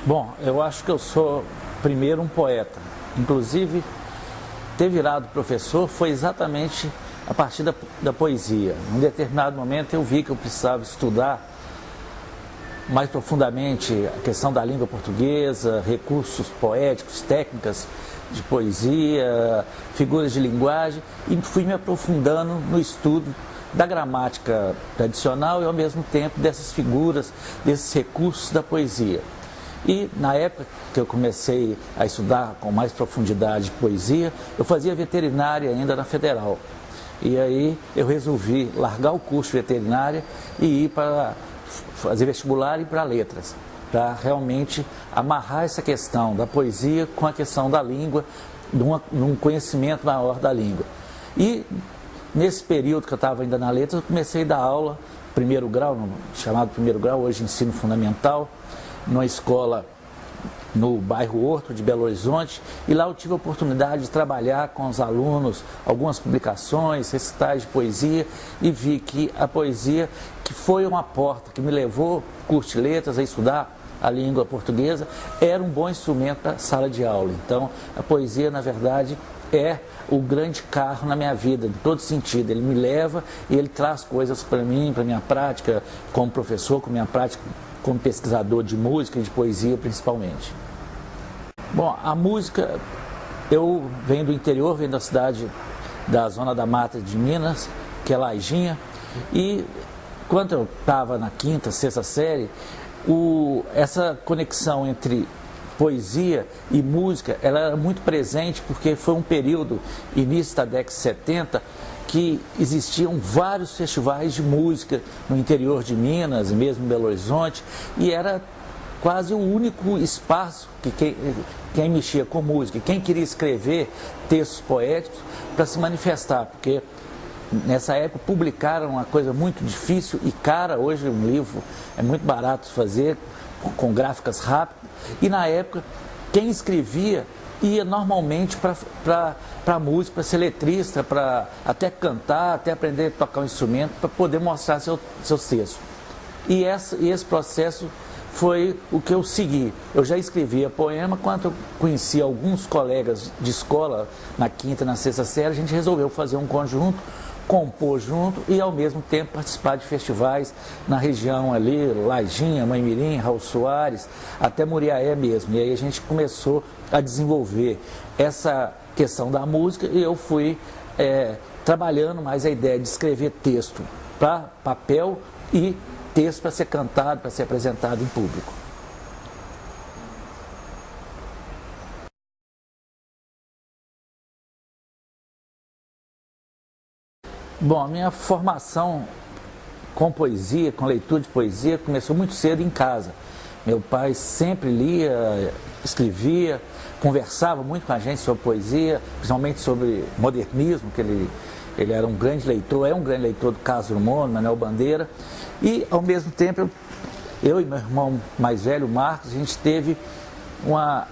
Bom, eu acho que eu sou primeiro um poeta. Inclusive, ter virado professor foi exatamente a partir da poesia. Em um determinado momento eu vi que eu precisava estudar mais profundamente a questão da língua portuguesa, recursos poéticos, técnicas de poesia, figuras de linguagem, e fui me aprofundando no estudo da gramática tradicional e ao mesmo tempo dessas figuras, desses recursos da poesia. E na época que eu comecei a estudar com mais profundidade poesia, eu fazia veterinária ainda na Federal. E aí eu resolvi largar o curso de veterinária e ir para fazer vestibular e ir para letras, para realmente amarrar essa questão da poesia com a questão da língua, num conhecimento maior da língua. E nesse período que eu estava ainda na letras, eu comecei a dar aula, primeiro grau, chamado primeiro grau, hoje ensino fundamental, numa escola no bairro Horto de Belo Horizonte, e lá eu tive a oportunidade de trabalhar com os alunos, algumas publicações, recitais de poesia, e vi que a poesia, que foi uma porta que me levou, curso de letras, a estudar a língua portuguesa, era um bom instrumento para a sala de aula. Então, a poesia, na verdade, é o grande carro na minha vida, em todo sentido. Ele me leva e ele traz coisas para mim, para a minha prática como professor, com minha prática como pesquisador de música e de poesia principalmente. Bom, a música, eu venho do interior, venho da cidade da Zona da Mata de Minas, que é Lajinha, e quando eu estava na quinta, sexta série, essa conexão entre poesia e música, ela era muito presente porque foi um período, início da década de 70, que existiam vários festivais de música no interior de Minas, mesmo em Belo Horizonte, e era quase o único espaço que quem mexia com música, quem queria escrever textos poéticos para se manifestar, porque nessa época publicaram uma coisa muito difícil e cara. Hoje um livro é muito barato de fazer, com gráficas rápidas, e na época quem escrevia ia normalmente para a música, para ser letrista, para até cantar, até aprender a tocar um instrumento, para poder mostrar seus textos. E esse processo foi o que eu segui. Eu já escrevia poema, quando eu conheci alguns colegas de escola, na quinta e na sexta série, a gente resolveu fazer um conjunto, compor junto e ao mesmo tempo participar de festivais na região ali, Lajinha, Mãe-Mirim, Raul Soares, até Muriaé mesmo. E aí a gente começou a desenvolver essa questão da música e eu fui trabalhando mais a ideia de escrever texto para papel e texto para ser cantado, para ser apresentado em público. Bom, a minha formação com poesia, com leitura de poesia, começou muito cedo em casa. Meu pai sempre lia, escrevia, conversava muito com a gente sobre poesia, principalmente sobre modernismo, que ele era um grande leitor, é um grande leitor do Carlos Drummond, Manuel Bandeira, e ao mesmo tempo eu e meu irmão mais velho, Marcos, a gente teve uma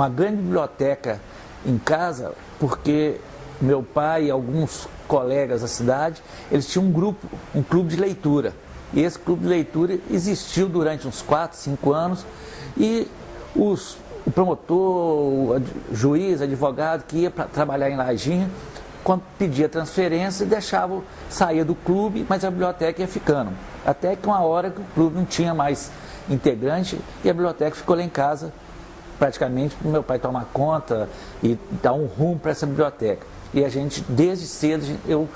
grande biblioteca em casa, porque meu pai e alguns colegas da cidade, eles tinham um clube de leitura. E esse clube de leitura existiu durante uns 4, 5 anos e o promotor, o juiz, advogado que ia para trabalhar em Lajinha, quando pedia transferência, deixava sair do clube, mas a biblioteca ia ficando. Até que uma hora que o clube não tinha mais integrante e a biblioteca ficou lá em casa, praticamente para o meu pai tomar conta e dar um rumo para essa biblioteca. E a gente, desde cedo, eu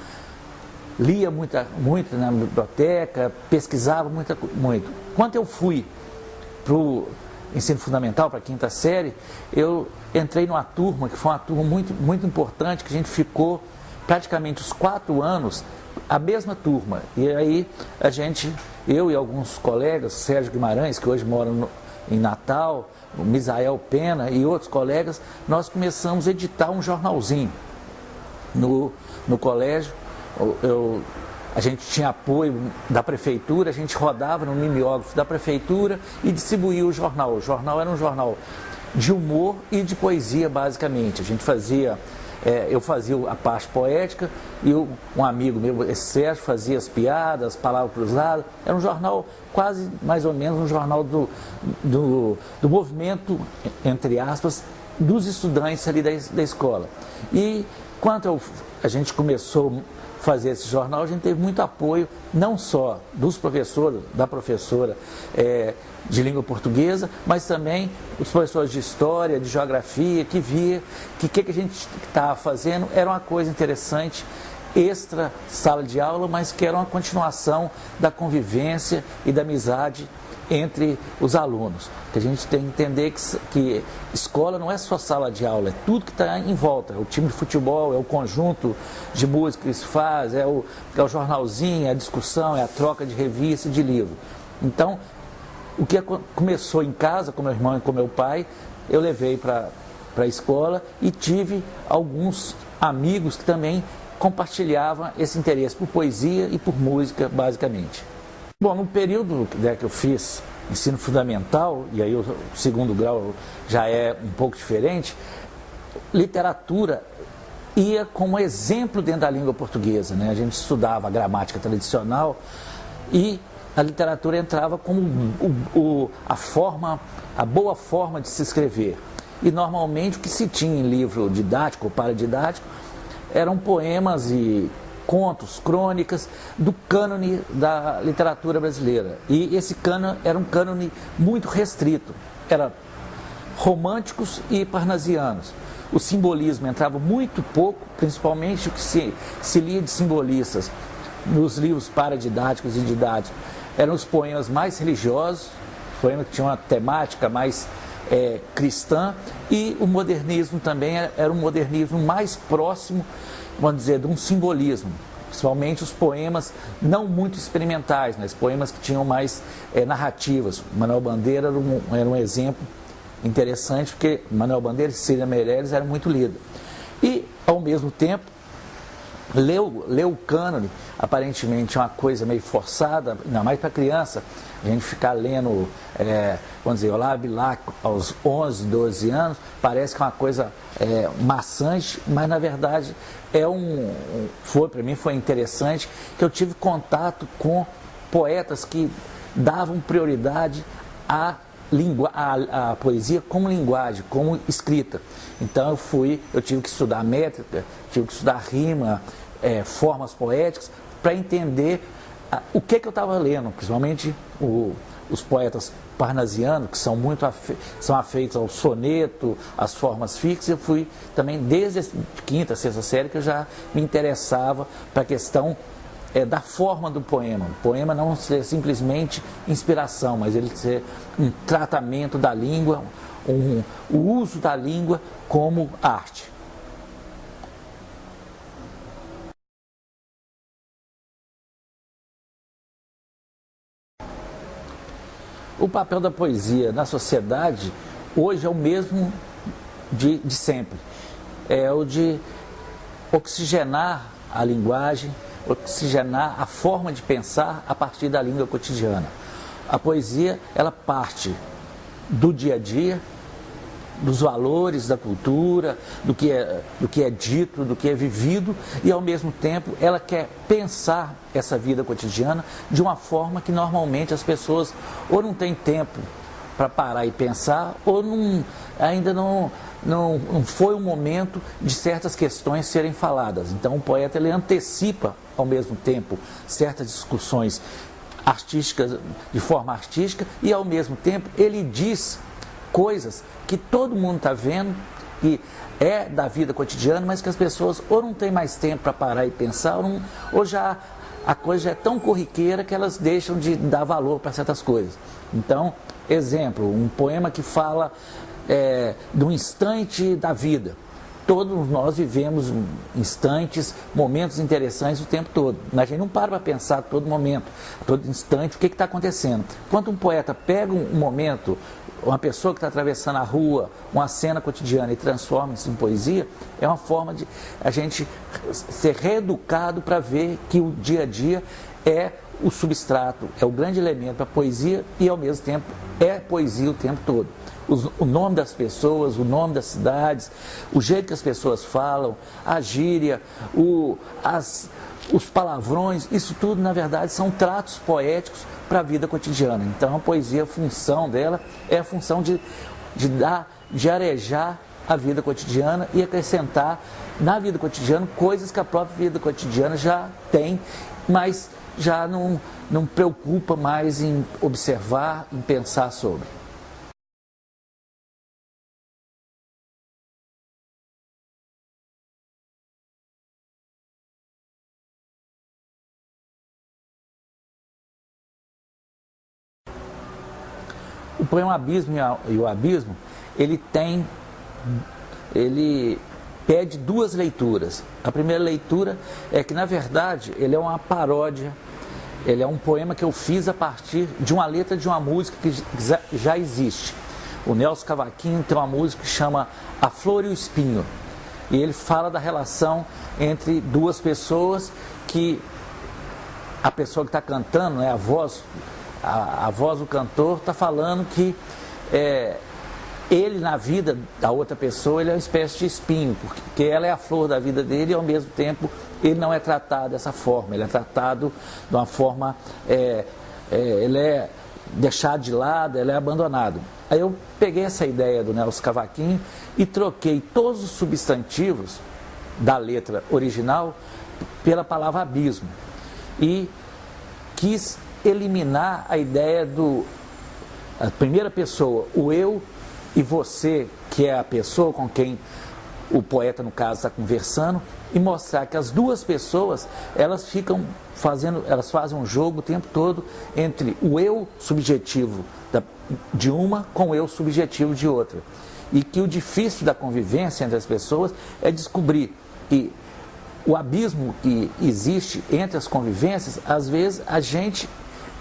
lia muito na biblioteca, pesquisava muito. Quando eu fui para o ensino fundamental, para a quinta série, eu entrei numa turma, que foi uma turma muito, muito importante, que a gente ficou praticamente os 4 anos, a mesma turma. E aí eu e alguns colegas, Sérgio Guimarães, que hoje mora em Natal, o Misael Pena e outros colegas, nós começamos a editar um jornalzinho no colégio. A gente tinha apoio da prefeitura, a gente rodava no mimeógrafo da prefeitura e distribuía o jornal. O jornal era um jornal de humor e de poesia, basicamente. A gente fazia eu fazia a parte poética e um amigo meu, esse Sérgio, fazia as piadas, as palavras cruzadas. Era um jornal quase, mais ou menos, um jornal do movimento, entre aspas, dos estudantes ali da escola. E quando a gente começou a fazer esse jornal, a gente teve muito apoio, não só dos professores, da professora de língua portuguesa, mas também os professores de história, de geografia, que via que o que a gente estava fazendo era uma coisa interessante, extra sala de aula, mas que era uma continuação da convivência e da amizade entre os alunos. Que a gente tem que entender que escola não é só sala de aula, é tudo que está em volta. É o time de futebol, é o conjunto de música que se faz, é o jornalzinho, é a discussão, é a troca de revista e de livro. Então, o que começou em casa, com meu irmão e com meu pai, eu levei para a escola e tive alguns amigos que também compartilhavam esse interesse por poesia e por música, basicamente. Bom, no período que eu fiz ensino fundamental, e aí o segundo grau já é um pouco diferente, literatura ia como exemplo dentro da língua portuguesa, né? A gente estudava a gramática tradicional e a literatura entrava como a boa forma de se escrever. E normalmente o que se tinha em livro didático ou paradidático eram poemas e contos, crônicas do cânone da literatura brasileira. E esse cânone era um cânone muito restrito. Era românticos e parnasianos. O simbolismo entrava muito pouco, principalmente o que se lia de simbolistas nos livros paradidáticos e didáticos. Eram os poemas mais religiosos, poemas que tinham uma temática mais cristã, e o modernismo também era um modernismo mais próximo, vamos dizer, de um simbolismo, principalmente os poemas não muito experimentais, mas poemas que tinham mais narrativas. Manuel Bandeira era um exemplo interessante, porque Manuel Bandeira e Cecília Meirelles eram muito lidos. E, ao mesmo tempo, ler o cânone, aparentemente é uma coisa meio forçada, ainda mais para criança, a gente ficar lendo, vamos dizer, Olavo Bilac aos 11, 12 anos, parece que é uma coisa maçante, mas na verdade para mim foi interessante, que eu tive contato com poetas que davam prioridade à a poesia como linguagem, como escrita. Então eu tive que estudar métrica, tive que estudar rima, formas poéticas, para entender o que eu estava lendo, principalmente os poetas parnasianos, que são afeitos ao soneto, às formas fixas. Eu fui também, desde a quinta, sexta série, que eu já me interessava para a questão da forma do poema. O poema não ser simplesmente inspiração, mas ele ser um tratamento da língua, o uso da língua como arte. O papel da poesia na sociedade hoje é o mesmo de sempre. É o de oxigenar a linguagem, oxigenar a forma de pensar a partir da língua cotidiana. A poesia, ela parte do dia a dia, dos valores da cultura, do que é dito, do que é vivido, e ao mesmo tempo ela quer pensar essa vida cotidiana de uma forma que normalmente as pessoas ou não têm tempo para parar e pensar, ou ainda não foi o momento de certas questões serem faladas. Então o poeta, ele antecipa ao mesmo tempo certas discussões artísticas, de forma artística, e ao mesmo tempo ele diz coisas que todo mundo está vendo, que é da vida cotidiana, mas que as pessoas ou não têm mais tempo para parar e pensar, ou já a coisa já é tão corriqueira que elas deixam de dar valor para certas coisas. Então, exemplo, um poema que fala de um instante da vida. Todos nós vivemos instantes, momentos interessantes o tempo todo. A gente não para pensar a todo momento, a todo instante, o que está acontecendo. Quando um poeta pega um momento, uma pessoa que está atravessando a rua, uma cena cotidiana, e transforma isso em poesia, é uma forma de a gente ser reeducado para ver que o dia a dia é o substrato, é o grande elemento da poesia, e ao mesmo tempo é poesia o tempo todo. o nome das pessoas, o nome das cidades, o jeito que as pessoas falam, a gíria, os palavrões, isso tudo na verdade são tratos poéticos para a vida cotidiana. Então a poesia, a função dela é a função de arejar a vida cotidiana e acrescentar na vida cotidiana coisas que a própria vida cotidiana já tem, mas já não preocupa mais em observar, em pensar sobre. O poema Abismo e o Abismo, ele pede duas leituras. A primeira leitura é que, na verdade, ele é uma paródia, ele é um poema que eu fiz a partir de uma letra de uma música que já existe. O Nelson Cavaquinho tem uma música que chama A Flor e o Espinho, e ele fala da relação entre duas pessoas que a pessoa que está cantando, né, a voz do cantor está falando que ele na vida da outra pessoa ele é uma espécie de espinho, porque ela é a flor da vida dele e ao mesmo tempo ele não é tratado dessa forma, ele é tratado de uma forma, ele é deixado de lado, ele é abandonado. Aí eu peguei essa ideia do Nelson Cavaquinho e troquei todos os substantivos da letra original pela palavra abismo e quis eliminar a ideia a primeira pessoa, o eu e você, que é a pessoa com quem o poeta, no caso, está conversando, e mostrar que as duas pessoas, elas fazem um jogo o tempo todo entre o eu subjetivo de uma com o eu subjetivo de outra. E que o difícil da convivência entre as pessoas é descobrir que o abismo que existe entre as convivências, às vezes a gente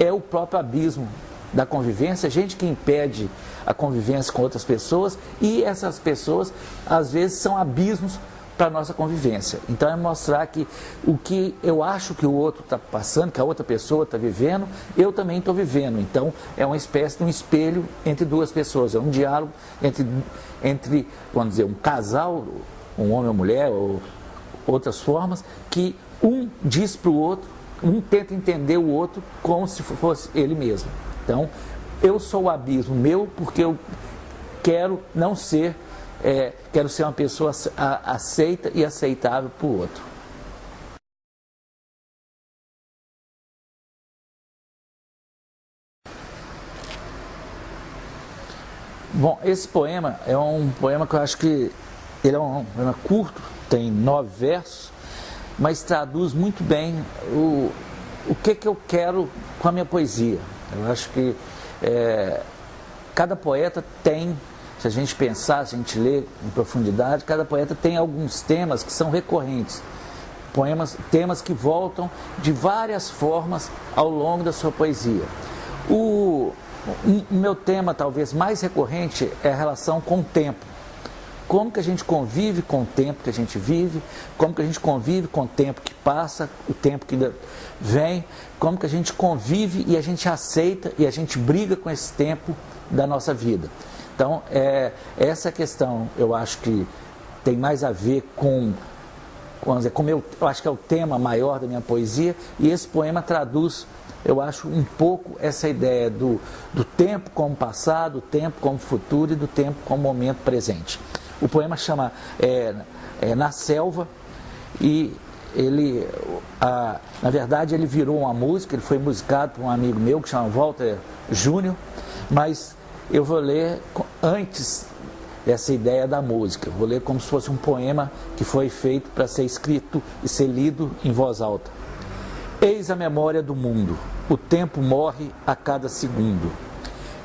é o próprio abismo da convivência, a gente que impede a convivência com outras pessoas e essas pessoas às vezes são abismos para a nossa convivência. Então é mostrar que o que eu acho que o outro está passando, que a outra pessoa está vivendo, eu também estou vivendo. Então é uma espécie de um espelho entre duas pessoas, é um diálogo entre vamos dizer, um casal, um homem ou mulher, ou outras formas, que um diz para o outro, um tenta entender o outro como se fosse ele mesmo. Então, eu sou o abismo meu porque eu quero não ser, quero ser uma pessoa aceita e aceitável para o outro. Bom, esse poema é um poema que eu acho que ele é um poema curto, tem 9 versos, mas traduz muito bem o que eu quero com a minha poesia. Eu acho que cada poeta tem, se a gente pensar, se a gente ler em profundidade, cada poeta tem alguns temas que são recorrentes, temas que voltam de várias formas ao longo da sua poesia. O meu tema talvez mais recorrente é a relação com o tempo. Como que a gente convive com o tempo que a gente vive, como que a gente convive com o tempo que passa, o tempo que vem, como que a gente convive e a gente aceita e a gente briga com esse tempo da nossa vida. Então, essa questão eu acho que tem mais a ver com eu acho que é o tema maior da minha poesia, e esse poema traduz, eu acho, um pouco essa ideia do tempo como passado, do tempo como futuro e do tempo como momento presente. O poema chama Na Selva, e ele, na verdade, ele virou uma música, ele foi musicado por um amigo meu que chama Walter Júnior, mas eu vou ler antes dessa ideia da música, vou ler como se fosse um poema que foi feito para ser escrito e ser lido em voz alta. Eis a memória do mundo, o tempo morre a cada segundo.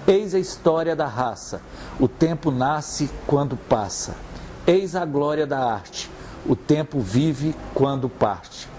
Eis a história da raça, o tempo nasce quando passa. Eis a glória da arte, o tempo vive quando parte.